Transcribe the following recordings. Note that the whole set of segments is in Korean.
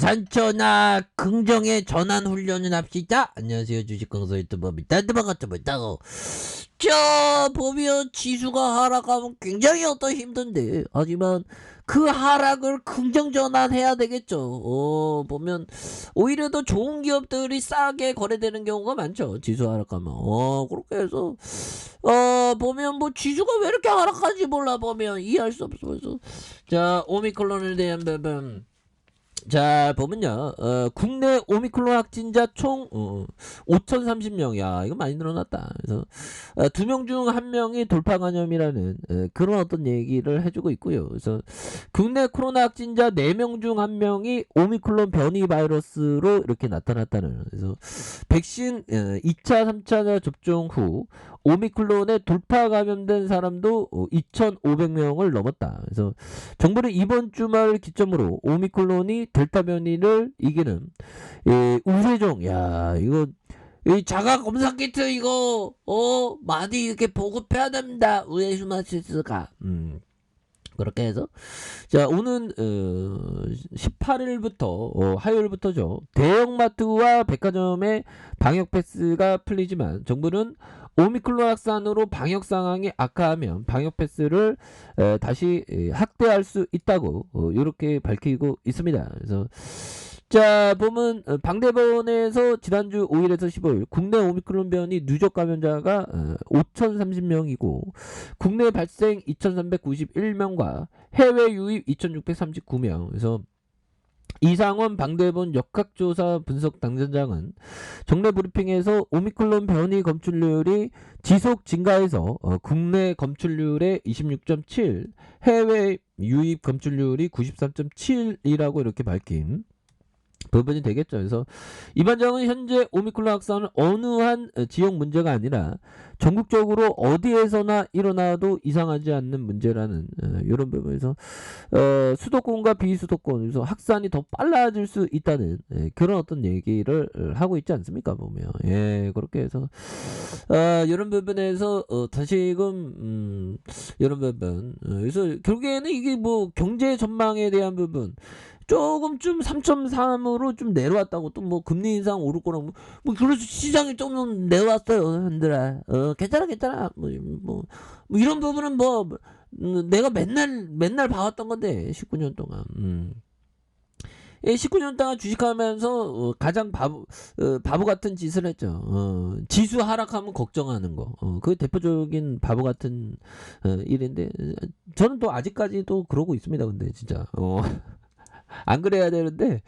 산천아 긍정의 전환 훈련을 합시다. 안녕하세요, 주식강사 유튜버 밑단데 반갑습니다. 자, 보면 지수가 하락하면 굉장히 힘든데, 하지만 그 하락을 긍정 전환해야 되겠죠. 보면 오히려 더 좋은 기업들이 싸게 거래되는 경우가 많죠, 지수 하락하면. 그렇게 해서 보면 뭐 지수가 왜 이렇게 하락하는지 몰라 보면 이해할 수 없어서. 자, 오미크론에 대한 부분. 자, 보면요. 국내 오미크론 확진자 총 5,030명. 야, 이거 많이 늘어났다. 그래서 2명 중 1명이 돌파 감염이라는 그런 어떤 얘기를 해주고 있고요. 그래서 국내 코로나 확진자 4명 중 1명이 오미크론 변이 바이러스로 이렇게 나타났다는. 그래서 백신 2차, 3차 접종 후 오미크론에 돌파 감염된 사람도 2,500명을 넘었다. 그래서 정부는 이번 주말 기점으로 오미크론이 델타 변이를 이기는 우세종, 야, 이거 이 자가 검사 키트 이거 많이 이렇게 보급해야 됩니다. 우에슈마시스가 그렇게 해서 자, 오는 18일부터 화요일부터죠. 대형마트와 백화점의 방역 패스가 풀리지만 정부는 오미크론 확산으로 방역 상황이 악화하면 방역 패스를 다시 확대할 수 있다고 이렇게 밝히고 있습니다. 그래서 자, 보면 방대본에서 지난주 5일에서 15일 국내 오미크론 변이 누적 감염자가 5,030명이고 국내 발생 2,391명과 해외 유입 2,639명. 그래서 이상원 방대본 역학조사 분석 당전장은 정례 브리핑에서 오미크론 변이 검출률이 지속 증가해서 국내 검출률의 26.7, 해외 유입 검출률이 93.7이라고 이렇게 밝힌 부분이 되겠죠. 그래서 이 반장은 현재 오미크론 확산은 어느 한 지역 문제가 아니라 전국적으로 어디에서나 일어나도 이상하지 않는 문제라는 이런 부분에서 수도권과 비수도권, 그래서 확산이 더 빨라질 수 있다는 그런 어떤 얘기를 하고 있지 않습니까? 보면 그렇게 해서 이런 부분에서 다시금 이런 부분 그래서 결국에는 이게 뭐 경제 전망에 대한 부분 조금쯤 3.3으로 좀 내려왔다고, 또 뭐 금리 인상 오를 거라고 뭐 그래서 시장이 조금 내려왔어요, 현들아. 괜찮아. 뭐 이런 부분은 뭐 내가 맨날 봐왔던 건데 19년 동안. 19년 동안 주식하면서 가장 바보 같은 짓을 했죠. 지수 하락하면 걱정하는 거. 그 대표적인 바보 같은 일인데 저는 또 아직까지도 그러고 있습니다. 근데 진짜 안 그래야 되는데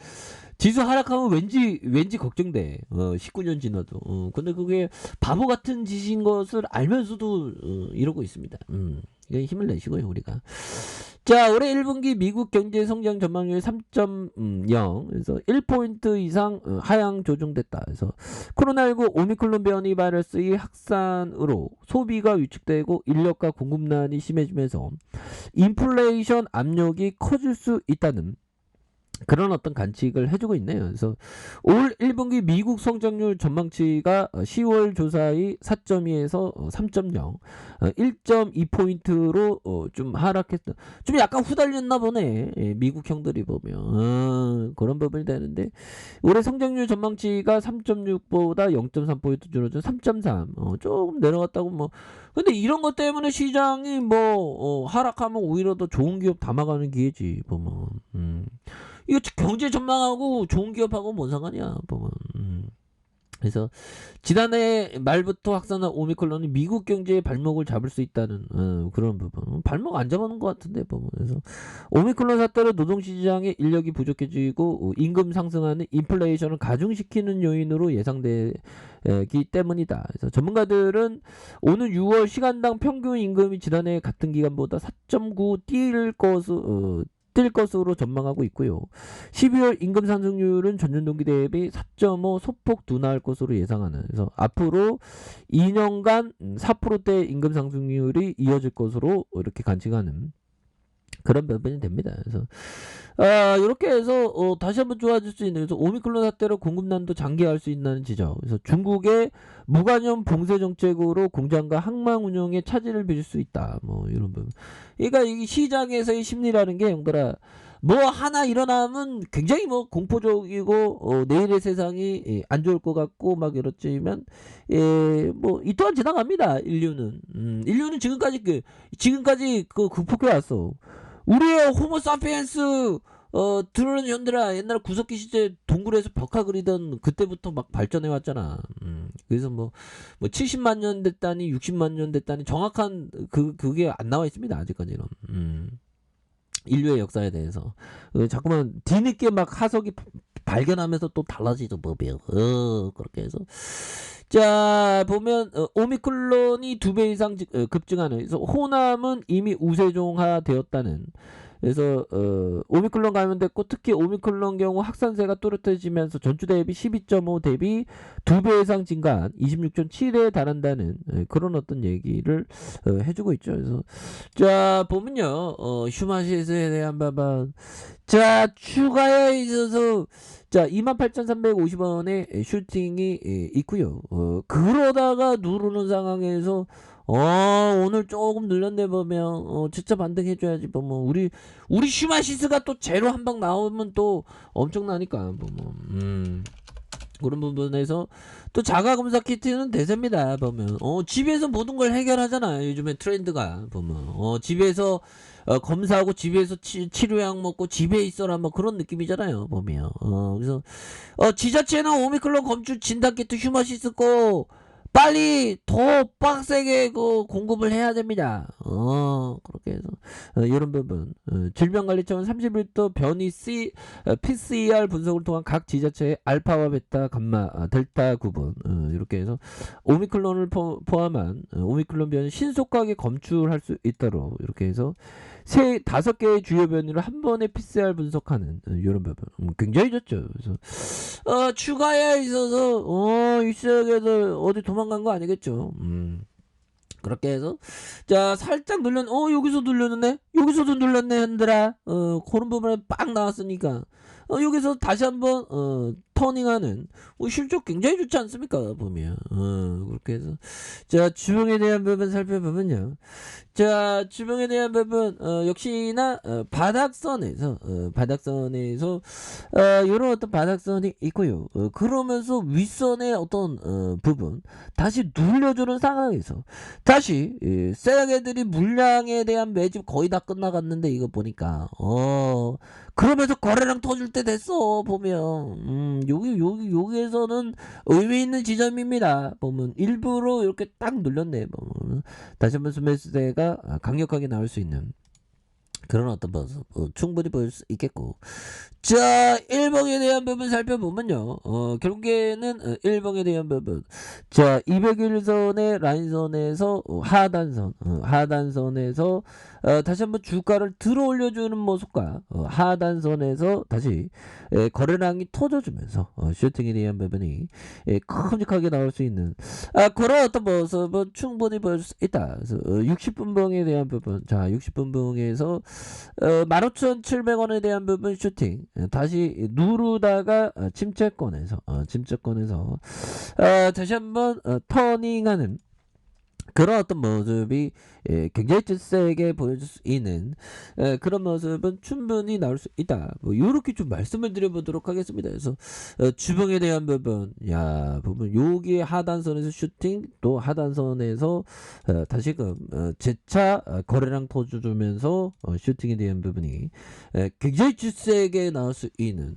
지수 하락하면 왠지 걱정돼. 19년 지나도. 근데 그게 바보 같은 짓인 것을 알면서도 이러고 있습니다. 힘을 내시고요, 우리가. 자, 올해 1분기 미국 경제 성장 전망률 3.0, 그래서 1포인트 이상 하향 조정됐다. 그래서 코로나19 오미크론 변이 바이러스의 확산으로 소비가 위축되고 인력과 공급난이 심해지면서 인플레이션 압력이 커질 수 있다는 그런 어떤 관측을 해주고 있네요. 그래서 올 1분기 미국 성장률 전망치가 10월 조사의 4.2에서 3.0, 1.2포인트로 좀 하락했다. 좀 약간 후달렸나 보네. 미국 형들이 보면. 그런 부분이 되는데, 올해 성장률 전망치가 3.6보다 0.3포인트 줄어져 3.3. 조금 내려갔다고 뭐. 근데 이런 것 때문에 시장이 뭐, 하락하면 오히려 더 좋은 기업 담아가는 기회지, 보면. 이거 경제 전망하고 좋은 기업하고 뭔 상관이야, 보면. 그래서 지난해 말부터 확산한 오미크론이 미국 경제의 발목을 잡을 수 있다는 그런 부분. 발목 안 잡아놓은 것 같은데, 보면. 그래서 오미크론 사태로 노동시장의 인력이 부족해지고 임금 상승하는 인플레이션을 가중시키는 요인으로 예상되기 때문이다. 그래서 전문가들은 오는 6월 시간당 평균 임금이 지난해 같은 기간보다 4.9 뛸 것으로 전망하고 있고요. 12월 임금 상승률은 전년 동기 대비 4.5 소폭 둔화할 것으로 예상하는. 그래서 앞으로 2년간 4%대 임금 상승률이 이어질 것으로 이렇게 관측하는 그런 부분이 됩니다. 그래서 이렇게 해서 다시 한번 좋아질 수 있는, 그래서 오미크론 사태로 공급난도 장기화할 수 있는 지적. 그래서 중국의 무관용 봉쇄 정책으로 공장과 항만 운영에 차질을 빚을 수 있다. 뭐 이런 부분. 그러니까 이 시장에서의 심리라는 게 형들아, 뭐 하나 일어나면 굉장히 뭐 공포적이고 내일의 세상이 안 좋을 것 같고 막 이렇지만 뭐 이 또한 지나갑니다. 인류는. 인류는 지금까지 극복해 왔어. 우리의 호모 사피엔스 들어는 년들아 옛날 구석기 시대 동굴에서 벽화 그리던 그때부터 막 발전해 왔잖아. 그래서 뭐 70만 년 됐다니 60만 년 됐다니 정확한 그게 안 나와 있습니다. 아직까지는. 인류의 역사에 대해서 자꾸만 뒤늦게 막 화석이 발견하면서 또 달라지죠 법이. 그렇게 해서 자 보면 오미클론이 2배 이상 급증하는. 그래서 호남은 이미 우세종화 되었다는. 그래서 오미클론 감염됐고 특히 오미클론 경우 확산세가 또렷해지면서 전주 대비 12.5 대비 2배 이상 증가한 26.7에 달한다는 그런 어떤 얘기를 해주고 있죠. 그래서 자 보면요 휴마시스에 대한 바반 자 추가에 있어서 자 28,350원의 슈팅이 있고요. 그러다가 누르는 상황에서 오늘 조금 늘렸네 보면 진짜 반등해줘야지 보면 우리 슈마시스가 또 제로 한 방 나오면 또 엄청나니까 보면 그런 부분에서 또 자가검사 키트는 대세입니다 보면 집에서 모든 걸 해결하잖아 요즘에 트렌드가 보면 집에서 검사하고 집에서 치료약 먹고 집에 있어라 뭐 그런 느낌이잖아요 보면 그래서 지자체는 오미클론 검출 진단 키트 휴마시스 거 빨리 더 빡세게 공급을 해야 됩니다. 그렇게 해서 이런 부분 질병관리청은 31도 변이 PCR 분석을 통한 각 지자체의 알파와 베타, 감마, 델타 구분 이렇게 해서 오미클론을 포함한 오미클론 변이 신속하게 검출할 수 있도록 이렇게 해서 5개의 주요 변이를 한 번에 PCR 분석하는 이런 부분 굉장히 좋죠. 그래서 추가에 있어서 이 시장에서 어디 도망간 거 아니겠죠. 그렇게 해서 자 살짝 여기서 눌렸네 여기서도 눌렸네 흔들아 그런 부분에 빡 나왔으니까 여기서 다시 한번 터닝하는 실적 굉장히 좋지 않습니까 보면 그렇게 해서 자 주봉에 대한 부분 살펴보면요 자 주봉에 대한 부분 역시나 바닥선에서 이런 어떤 바닥선이 있고요 그러면서 윗선의 어떤 부분 다시 눌려주는 상황에서 다시 셀렉애들이 물량에 대한 매집 거의 다 끝나갔는데 이거 보니까 그러면서 거래량 터질 때 됐어 보면 여기에서는 의미 있는 지점입니다 보면 일부러 이렇게 딱 눌렸네 보면 다시 한번 스매스대가 강력하게 나올 수 있는 그런 어떤 모습 충분히 보일 수 있겠고 자 1봉에 대한 부분 살펴보면요 결국에는 1봉에 대한 부분 자 201선의 라인선에서 하단선에서 다시 한번 주가를 들어 올려주는 모습과 하단선에서 다시 거래량이 터져주면서 슈팅에 대한 부분이 큼직하게 나올 수 있는 그런 어떤 모습은 충분히 보일 수 있다. 그래서 60분봉에 대한 부분 자 60분봉에서 15,700원에 대한 부분 슈팅 다시 누르다가 침체권에서 다시 한번 터닝하는 그런 어떤 모습이 굉장히 세게 보여줄 수 있는 그런 모습은 충분히 나올 수 있다. 뭐 이렇게 좀 말씀을 드려보도록 하겠습니다. 그래서 주봉에 대한 부분, 보면 여기 하단선에서 슈팅, 또 하단선에서 다시금 재차 거래량 터주면서 슈팅에 대한 부분이 굉장히 세게 나올 수 있는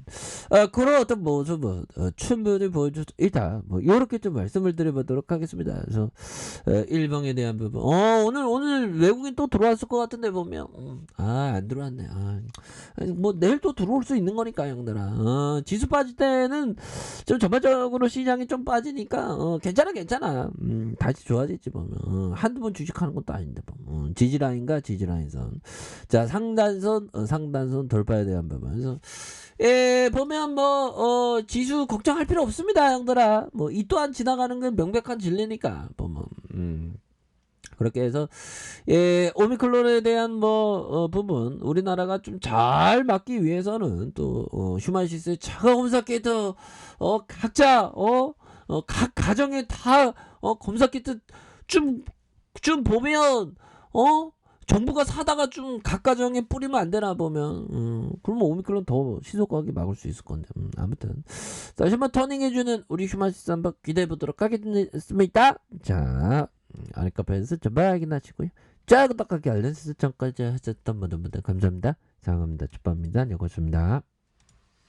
그런 어떤 모습은 충분히 보여줄 수 있다. 뭐 이렇게 좀 말씀을 드려보도록 하겠습니다. 그래서 1봉에 대한 부분, 오늘 외국인 또 들어왔을 것 같은데 보면 안 들어왔네. 뭐 내일 또 들어올 수 있는 거니까 형들아. 지수 빠질 때는 좀 전반적으로 시장이 좀 빠지니까 괜찮아. 다시 좋아지지 보면 한두 번 주식하는 것도 아닌데 보면 지지라인과 지지라인선 자 상단선 돌파에 대한 부분. 그래서 보면 지수 걱정할 필요 없습니다 형들아. 뭐 이 또한 지나가는 건 명백한 진리니까 보면 그렇게 해서 오미클론에 대한 부분 우리나라가 좀 잘 막기 위해서는 또 휴마시스의 자가검사 키트 각자 각 가정에 다 검사 키트 좀 보면 정부가 사다가 좀 각 가정에 뿌리면 안 되나 보면 그러면 오미크론 더 시속하게 막을 수 있을 건데 아무튼 다시 한번 터닝해주는 우리 휴마시스 한번 기대해 보도록 하겠습니다. 자 아랫카페에서 전방 확인하시고요. 자 구독하기 알림 설정까지 하셨던 모든 분들 감사합니다. 사랑합니다. 축복합니다. 여고습니다.